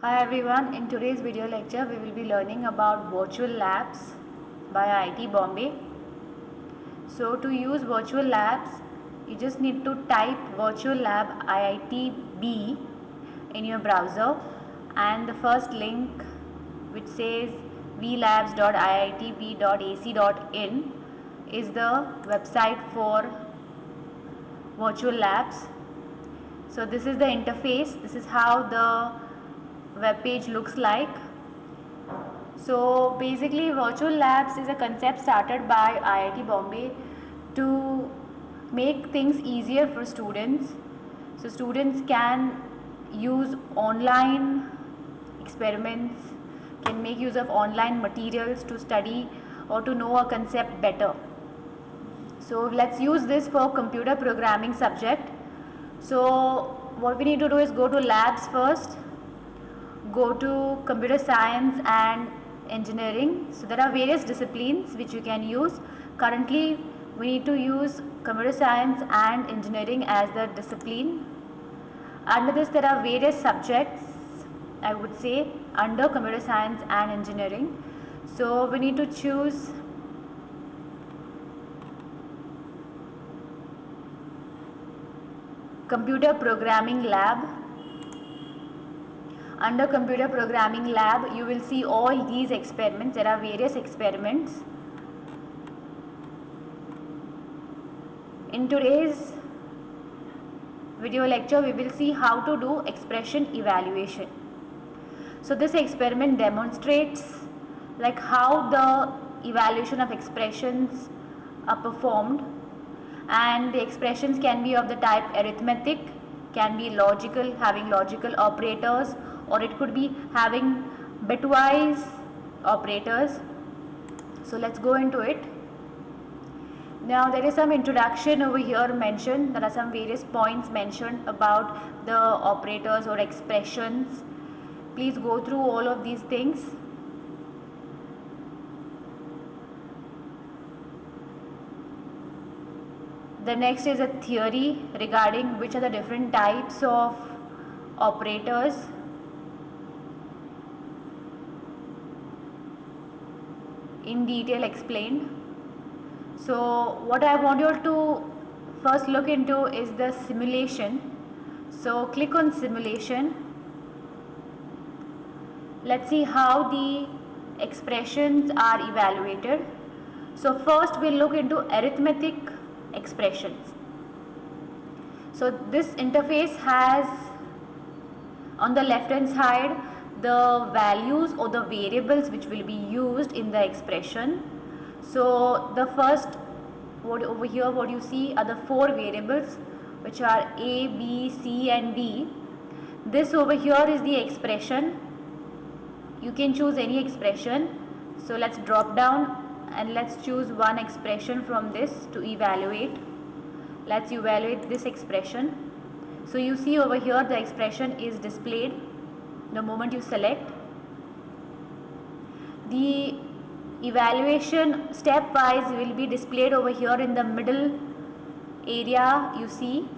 Hi everyone, in today's video lecture we will be learning about virtual labs by IIT Bombay. So to use virtual labs, you just need to type virtual lab IITB in your browser, and the first link which says vlabs.iitb.ac.in is the website for virtual labs. So this is the interface, this is how the web page looks like. So basically virtual labs is a concept started by IIT Bombay to make things easier for students. So students can use online experiments, can make use of online materials to study or to know a concept better. So let's use this for computer programming subject. So what we need to do is go to labs first, go to computer science and engineering. So there are various disciplines which you can use. Currently we need to use computer science and engineering as the discipline. Under this there are various subjects, I would say, under computer science and engineering. So we need to choose computer programming lab. Under computer programming lab you will see all these experiments. There are various experiments. In today's video lecture we will see how to do expression evaluation. So this experiment demonstrates like how the evaluation of expressions are performed, and the expressions can be of the type arithmetic, can be logical, having logical operators, or it could be having bitwise operators. So let's go into it. Now there is some introduction over here mentioned. There are some various points mentioned about the operators or expressions. Please go through all of these things. The next is a theory regarding which are the different types of operators. In detail explained. So what I want you to first look into is the simulation. So click on simulation. Let's see how the expressions are evaluated. So first we'll look into arithmetic expressions. So this interface has on the left hand side the values or the variables which will be used in the expression. So the first, over here what you see are the four variables which are A, B, C and D. This over here is the expression. You can choose any expression. So let's drop down and let's choose one expression from this to evaluate. Let's evaluate this expression. So you see over here the expression is displayed the moment you select. The evaluation stepwise will be displayed over here in the middle area you see,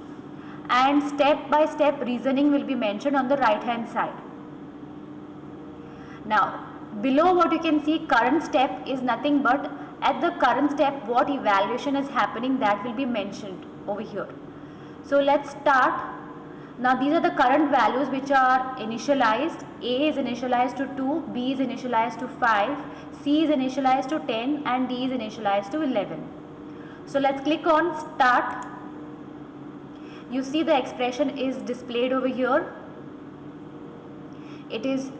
and step by step reasoning will be mentioned on the right hand side. Now below what you can see, current step is nothing but at the current step what evaluation is happening, that will be mentioned over here. So let's start. Now these are the current values which are initialized. A is initialized to 2, B is initialized to 5, C is initialized to 10 and D is initialized to 11. So let's click on start. You see the expression is displayed over here. It is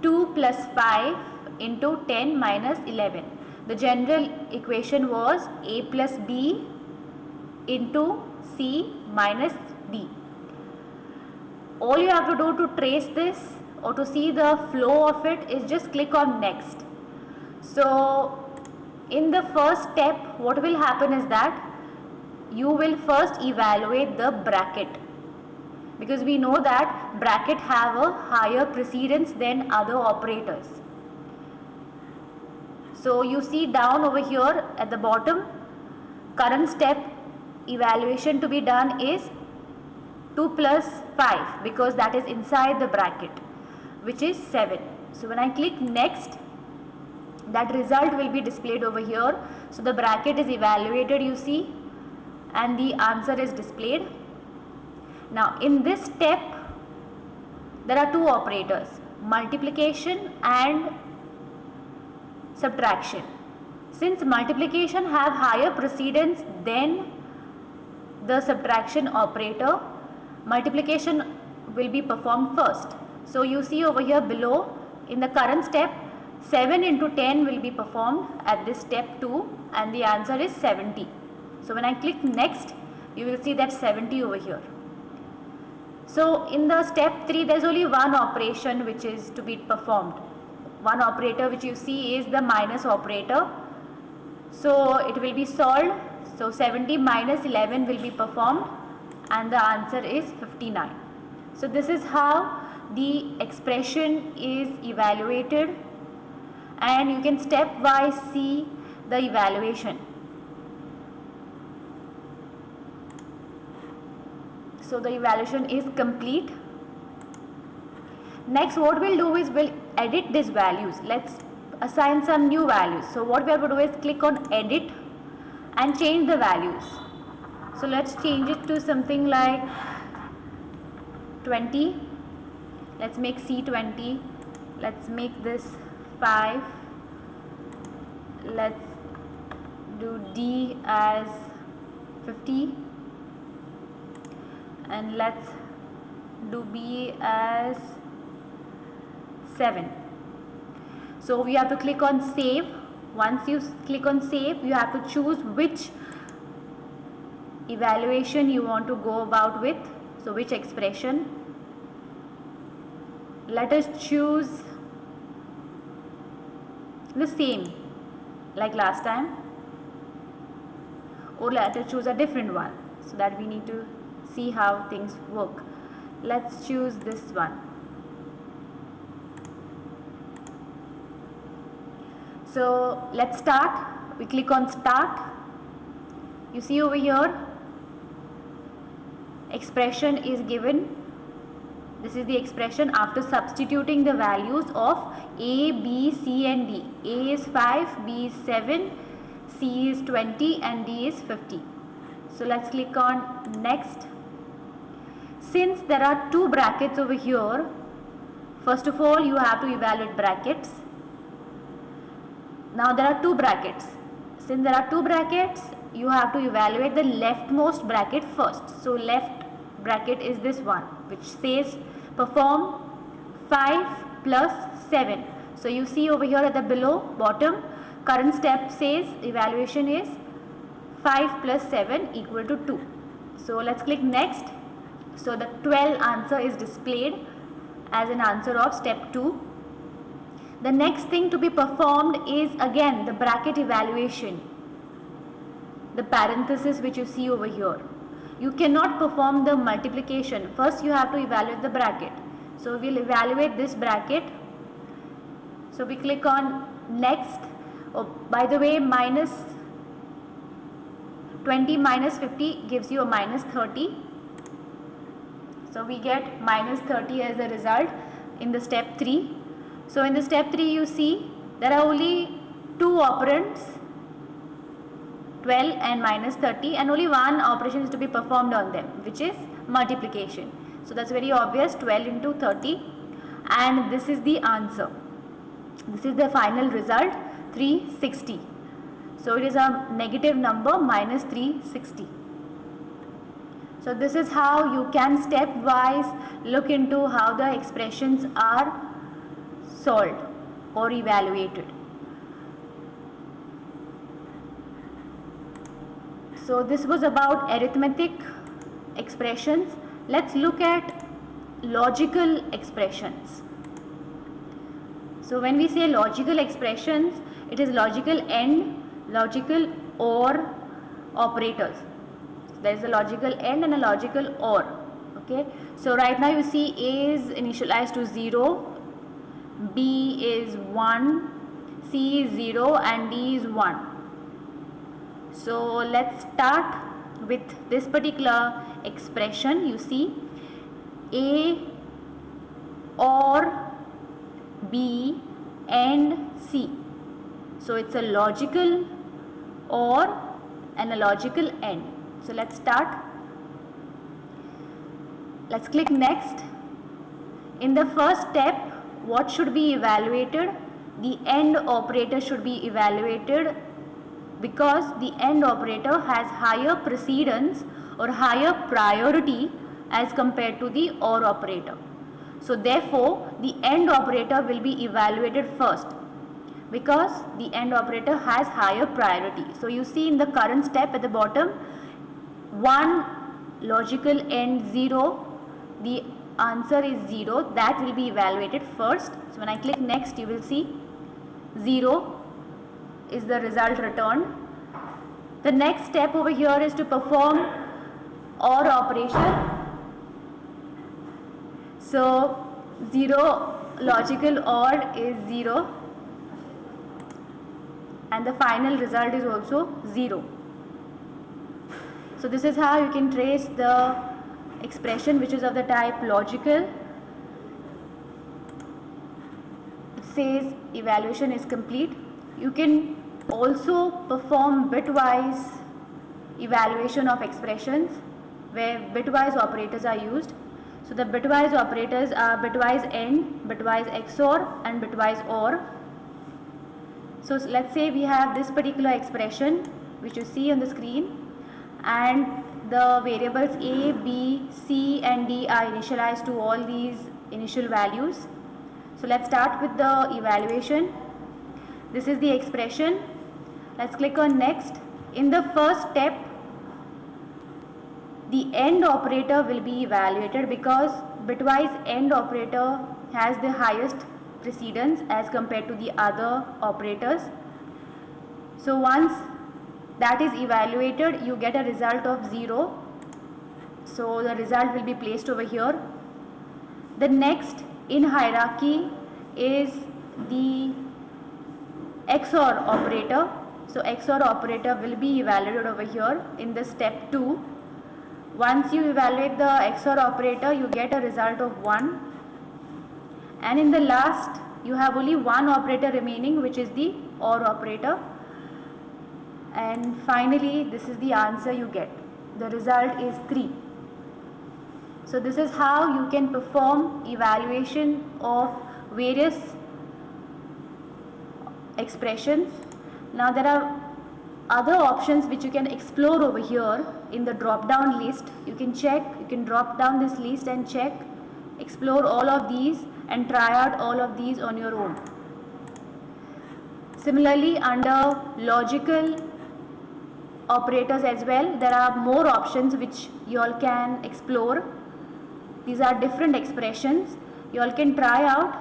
2 plus 5 into 10 minus 11. The general equation was A plus B into C minus D. All you have to do to trace this or to see the flow of it is just click on next. So in the first step what will happen is that you will first evaluate the bracket, because we know that bracket have a higher precedence than other operators. So you see down over here at the bottom, current step evaluation to be done is 2 plus 5 because that is inside the bracket. which is 7. So when I click next, that result will be displayed over here. So the bracket is evaluated, you see, and the answer is displayed. Now in this step there are two operators, multiplication and subtraction. Since multiplication have higher precedence than the subtraction operator, multiplication will be performed first. So you see over here below, in the current step, 7 into 10 will be performed at this step 2 and the answer is 70. So when I click next, you will see that 70 over here. So in the step 3, there is only one operation which is to be performed. One operator which you see is the minus operator. So it will be solved. So 70 minus 11 will be performed and the answer is 59. So this is how the expression is evaluated, and you can stepwise see the evaluation. So the evaluation is complete. Next, what we'll do is we'll edit these values. Let's assign some new values. So what we are going to do is click on edit and change the values. So let's change it to something like 20. Let's make C20. Let's make this 5. Let's do D as 50. And let's do B as 7. So we have to click on save. Once you click on save, you have to choose which evaluation you want to go about with. So which expression. Let us choose the same like last time, or let us choose a different one, so that we need to see how things work. Let's choose this one. So let's start. We click on start. You see over here, expression is given. This is the expression after substituting the values of A, B, C and D. A is 5, B is 7, C is 20 and D is 50. So let's click on next. Since there are two brackets over here, first of all you have to evaluate brackets. Now there are two brackets. Since there are two brackets, you have to evaluate the leftmost bracket first. So left bracket is this one, which says perform 5 plus 7. So you see over here at the below bottom, current step says evaluation is 5 plus 7 equal to 2. So let's click next. So the 12 answer is displayed as an answer of step 2. The next thing to be performed is again the bracket evaluation, the parenthesis which you see over here. You cannot perform the multiplication. First you have to evaluate the bracket. So we'll evaluate this bracket. So we click on next. Oh, by the way, minus 20 minus 50 gives you a minus 30. So we get minus 30 as a result in the step 3. So in the step 3 you see there are only two operands, 12 and minus 30, and only one operation is to be performed on them, which is multiplication. So that's very obvious, 12 into 30, and this is the answer. This is the final result, 360. So it is a negative number, minus 360. So this is how you can stepwise look into how the expressions are solved or evaluated. So this was about arithmetic expressions. Let's look at logical expressions. So when we say logical expressions, it is logical AND, logical OR operators. So there is a logical AND and a logical OR. Okay. So right now you see A is initialized to 0, B is 1, C is 0 and D is 1. So let's start with this particular expression. You see A OR B, and C. So it's a logical OR and a logical AND. So let's start. Let's click next. In the first step, what should be evaluated? The AND operator should be evaluated because the AND operator has higher precedence or higher priority as compared to the OR operator. So therefore, the AND operator will be evaluated first because the AND operator has higher priority. So you see in the current step at the bottom, 1 logical AND 0, the answer is 0, that will be evaluated first. So when I click next, you will see 0 is the result returned. The next step over here is to perform OR operation. So 0 logical OR is 0 and the final result is also 0. So this is how you can trace the expression which is of the type logical. It says evaluation is complete. You can also perform bitwise evaluation of expressions where bitwise operators are used. So the bitwise operators are bitwise AND, bitwise XOR and bitwise OR. So let's say we have this particular expression which you see on the screen and the variables A, B, C and D are initialized to all these initial values. So let's start with the evaluation. This is the expression. Let's click on next. In the first step, the AND operator will be evaluated because bitwise AND operator has the highest precedence as compared to the other operators. So once that is evaluated, you get a result of 0. So the result will be placed over here. The next in hierarchy is the XOR operator. So XOR operator will be evaluated over here in the step 2. Once you evaluate the XOR operator, you get a result of 1. And in the last, you have only one operator remaining, which is the OR operator. And finally, this is the answer you get. The result is 3. So this is how you can perform evaluation of various expressions. Now there are other options which you can explore over here in the drop down list. You can check, you can drop down this list and check, explore all of these and try out all of these on your own. Similarly, under logical operators as well, there are more options which you all can explore. These are different expressions. You all can try out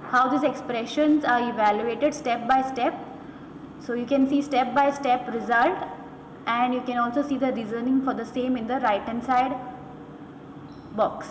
how these expressions are evaluated step by step. So you can see step by step result and you can also see the reasoning for the same in the right hand side box.